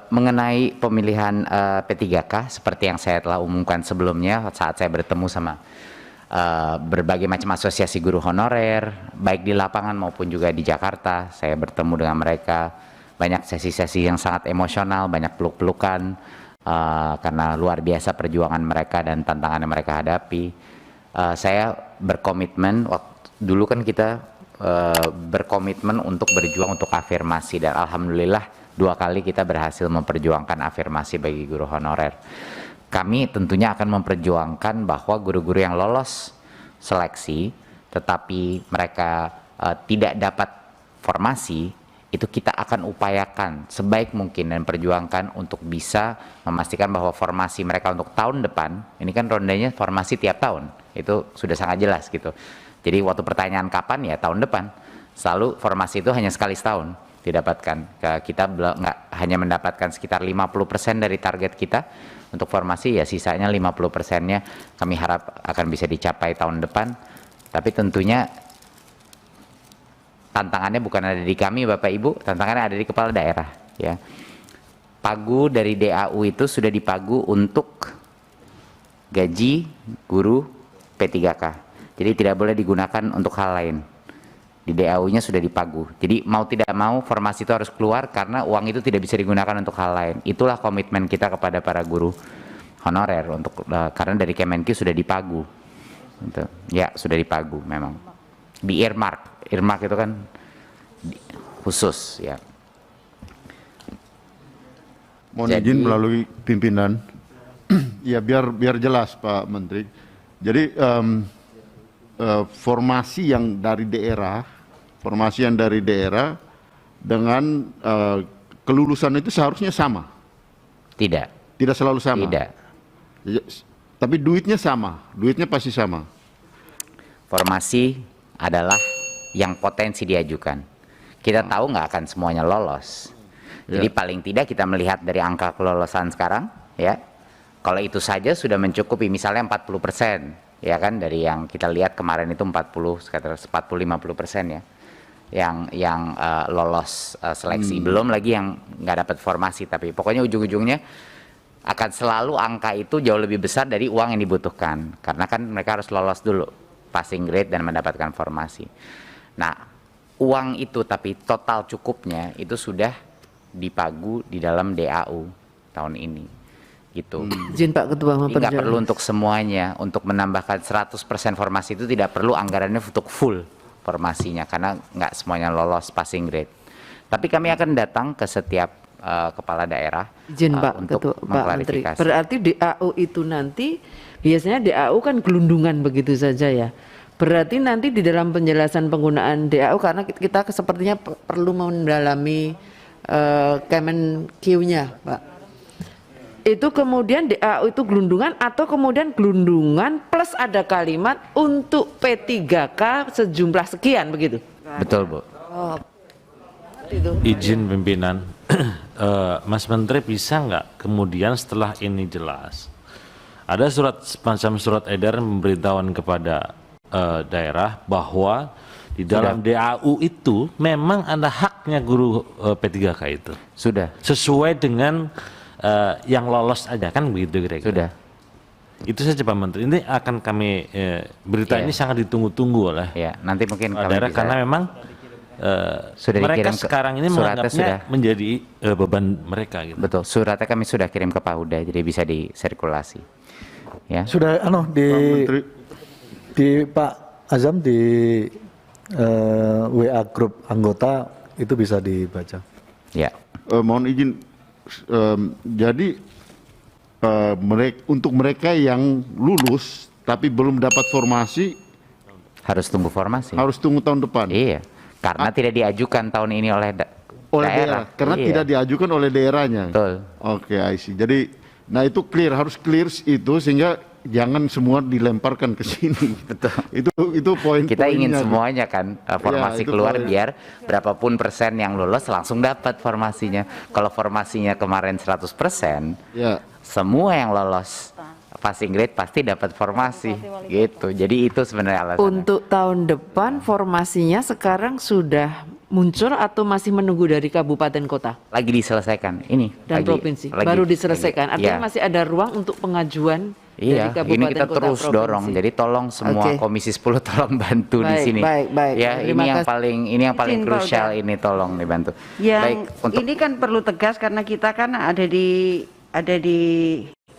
Mengenai pemilihan P3K seperti yang saya telah umumkan sebelumnya saat saya bertemu sama berbagai macam asosiasi guru honorer baik di lapangan maupun juga di Jakarta. Saya bertemu dengan mereka, banyak sesi-sesi yang sangat emosional, banyak peluk-pelukan karena luar biasa perjuangan mereka dan tantangan yang mereka hadapi. Saya berkomitmen, dulu kan kita berkomitmen untuk berjuang untuk afirmasi, dan alhamdulillah 2 kali kita berhasil memperjuangkan afirmasi bagi guru honorer. Kami tentunya akan memperjuangkan bahwa guru-guru yang lolos seleksi tetapi mereka tidak dapat formasi, itu kita akan upayakan sebaik mungkin dan perjuangkan untuk bisa memastikan bahwa formasi mereka untuk tahun depan, ini kan rondanya formasi tiap tahun, itu sudah sangat jelas gitu. Jadi waktu pertanyaan kapan, ya tahun depan. Selalu formasi itu hanya sekali setahun didapatkan. Kita nggak hanya mendapatkan sekitar 50% dari target kita untuk formasi, ya sisanya 50%-nya kami harap akan bisa dicapai tahun depan. Tapi tentunya tantangannya bukan ada di kami Bapak Ibu, tantangannya ada di kepala daerah ya. Pagu dari DAU itu sudah dipagu untuk gaji guru P3K. Jadi tidak boleh digunakan untuk hal lain. Di DAU-nya sudah dipagu. Jadi mau tidak mau formasi itu harus keluar karena uang itu tidak bisa digunakan untuk hal lain. Itulah komitmen kita kepada para guru honorer untuk karena dari Kemenkyu sudah dipagu. Gitu. Ya, sudah dipagu memang. Di earmark. Earmark itu kan khusus ya. Mohon izin melalui pimpinan. Ya biar jelas Pak Menteri. Jadi formasi yang dari daerah dengan kelulusan itu seharusnya sama. Tidak selalu sama. Tidak. Tapi duitnya sama, duitnya pasti sama. Formasi adalah yang potensi diajukan. Kita tahu nggak akan semuanya lolos. Jadi paling tidak kita melihat dari angka kelolosan sekarang, ya. Kalau itu saja sudah mencukupi, misalnya 40%. Ya kan, dari yang kita lihat kemarin itu 40-50% ya yang lolos seleksi, belum lagi yang nggak dapat formasi. Tapi pokoknya ujung-ujungnya akan selalu angka itu jauh lebih besar dari uang yang dibutuhkan, karena kan mereka harus lolos dulu passing grade dan mendapatkan formasi. Nah, uang itu tapi total cukupnya itu sudah dipagu di dalam DAU tahun ini gitu. Izin Pak Ketua, nggak perlu untuk semuanya, untuk menambahkan 100% formasi itu tidak perlu anggarannya untuk full formasinya karena nggak semuanya lolos passing grade. Tapi kami akan datang ke setiap kepala daerah untuk Ketua, mengklarifikasi. Pak Menteri, berarti DAU itu nanti biasanya DAU kan gelundungan begitu saja ya. Berarti nanti di dalam penjelasan penggunaan DAU, karena kita sepertinya perlu mendalami Kemenkyu-nya Pak. Itu kemudian DAU itu gelundungan atau kemudian gelundungan plus ada kalimat untuk P3K sejumlah sekian begitu? Betul Bu. Oh, itu. Izin pimpinan, Mas Menteri bisa nggak kemudian setelah ini jelas ada semacam surat edaran memberitahuan kepada daerah bahwa di dalam DAU itu memang ada haknya guru P3K itu. Sudah. Sesuai dengan yang lolos aja kan begitu kira-kira. Sudah. Itu saja Pak Menteri. Ini akan kami berita ini sangat ditunggu-tunggu oleh nanti mungkin daerah karena memang sudah mereka sekarang ini menganggapnya menjadi beban mereka gitu. Betul. Suratnya kami sudah kirim ke Pak Huda, jadi bisa disirkulasi. Ya. Sudah di Pak Azam di WA grup anggota itu bisa dibaca. Ya. Mohon izin. Jadi untuk mereka yang lulus tapi belum dapat formasi harus tunggu formasi. Harus tunggu tahun depan. Iya. Karena tidak diajukan tahun ini oleh daerah. Karena tidak diajukan oleh daerahnya. Betul. Oke, I see. Jadi, nah itu harus clear itu sehingga jangan semua dilemparkan ke sini. Betul. Itu poin. Kita ingin semuanya kan formasi keluar biar berapapun persen yang lulus langsung dapat formasinya. Kalau formasinya kemarin 100%, semua yang lolos passing grade pasti dapat formasi gitu. Jadi itu sebenarnya alasannya. Untuk tahun depan formasinya sekarang sudah muncul atau masih menunggu dari kabupaten kota Lagi diselesaikan ini dan provinsi? Baru diselesaikan. Artinya iya. masih ada ruang untuk pengajuan Iya, dari kabupaten ini kita kota terus provinsi. dorong. Jadi tolong semua Oke. Komisi 10 tolong bantu di Baik, sini. baik. Ya, Terima ini yang kasih. paling Izin, Pak krusial Uda. ini tolong dibantu. Yang Baik, untuk ini kan perlu tegas karena kita kan ada di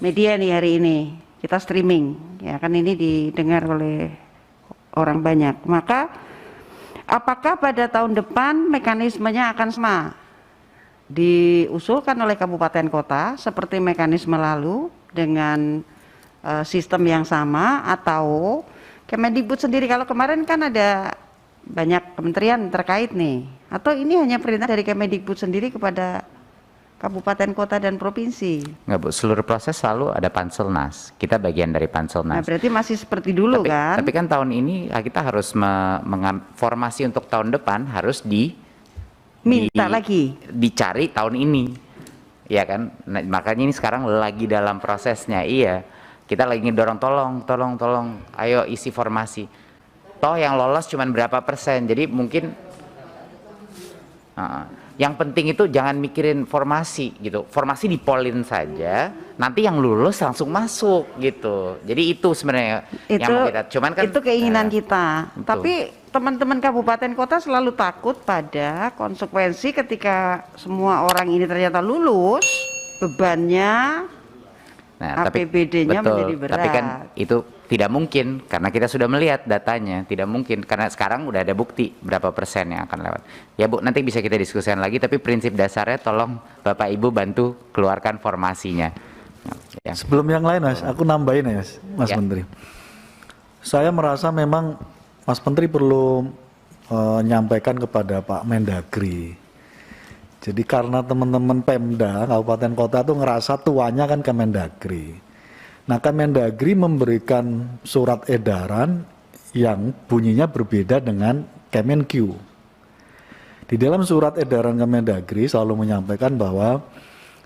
media nih hari ini. Kita streaming, ya kan ini didengar oleh orang banyak. Maka apakah pada tahun depan mekanismenya akan sama? Diusulkan oleh kabupaten kota seperti mekanisme lalu dengan sistem yang sama, atau Kemendikbud sendiri, kalau kemarin kan ada banyak kementerian terkait nih, atau ini hanya perintah dari Kemendikbud sendiri kepada kabupaten kota dan provinsi? nggak Bu, seluruh proses selalu ada Panselnas. Kita bagian dari Nah, Panselnas. berarti masih seperti dulu kan? Tapi kan tahun ini kita harus formasi untuk tahun depan harus Minta lagi. dicari tahun ini, ya kan? Nah, makanya ini sekarang lagi dalam prosesnya. Iya, kita lagi ngedorong tolong, ayo isi formasi. Toh yang lolos cuman berapa persen, jadi mungkin yang penting itu jangan mikirin formasi gitu. Formasi dipolin saja, nanti yang lulus langsung masuk gitu. Jadi itu sebenarnya yang mau kita. Cuman kan itu keinginan kita. betul. Tapi teman-teman kabupaten kota selalu takut pada konsekuensi ketika semua orang ini ternyata lulus, bebannya APBD-nya betul, menjadi berat. tapi kan itu tidak mungkin karena kita sudah melihat datanya, tidak mungkin karena sekarang udah ada bukti berapa persen yang akan lewat. Ya Bu, nanti bisa kita diskusikan lagi, tapi prinsip dasarnya tolong Bapak Ibu bantu keluarkan formasinya. Ya. Sebelum yang lain Mas, aku nambahin ya Mas Ya. Menteri. Saya merasa memang Mas Menteri perlu menyampaikan kepada Pak Mendagri. Jadi karena teman-teman Pemda, kabupaten kota tuh ngerasa tuanya kan Kemendagri. Nah, Kemendagri memberikan surat edaran yang bunyinya berbeda dengan Kemenkyu. Di dalam surat edaran Kemendagri selalu menyampaikan bahwa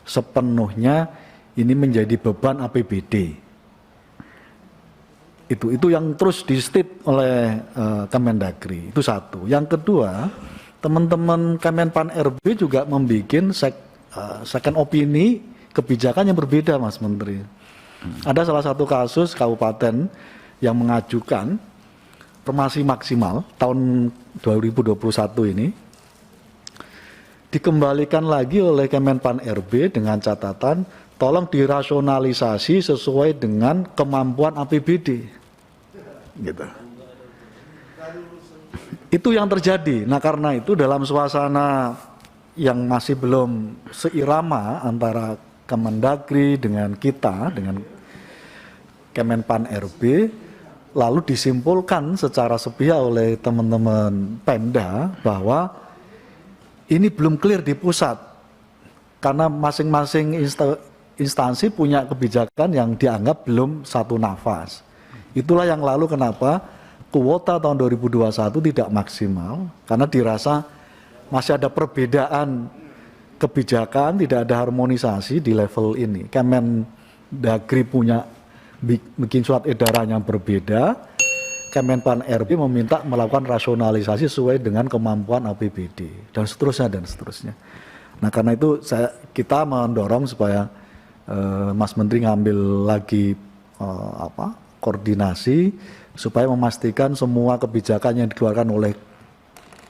sepenuhnya ini menjadi beban APBD. Itu yang terus di-state oleh Kemendagri. Itu satu. Yang kedua, teman-teman Kemenpan RB juga membuat second opini kebijakan yang berbeda, Mas Menteri. Ada salah satu kasus kabupaten yang mengajukan formasi maksimal tahun 2021 ini dikembalikan lagi oleh Kemenpan RB dengan catatan tolong dirasionalisasi sesuai dengan kemampuan APBD. Gitu. Itu yang terjadi. Nah, karena itu dalam suasana yang masih belum seirama antara Kemendagri dengan kita, dengan Kemenpan RB, lalu disimpulkan secara sepihak oleh teman-teman Pemda bahwa ini belum clear di pusat karena masing-masing instansi punya kebijakan yang dianggap belum satu nafas. Itulah yang lalu kenapa kuota tahun 2021 tidak maksimal, karena dirasa masih ada perbedaan kebijakan, tidak ada harmonisasi di level ini. Kemendagri punya bikin surat edaran yang berbeda, Kemenpan RB meminta melakukan rasionalisasi sesuai dengan kemampuan APBD dan seterusnya. Nah, karena itu kita mendorong supaya Mas Menteri ngambil lagi koordinasi supaya memastikan semua kebijakan yang dikeluarkan oleh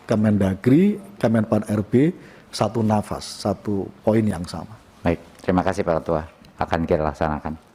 Kemendagri, Kemenpan RB satu nafas, satu poin yang sama. Baik, terima kasih Pak Ketua. Akan kita laksanakan.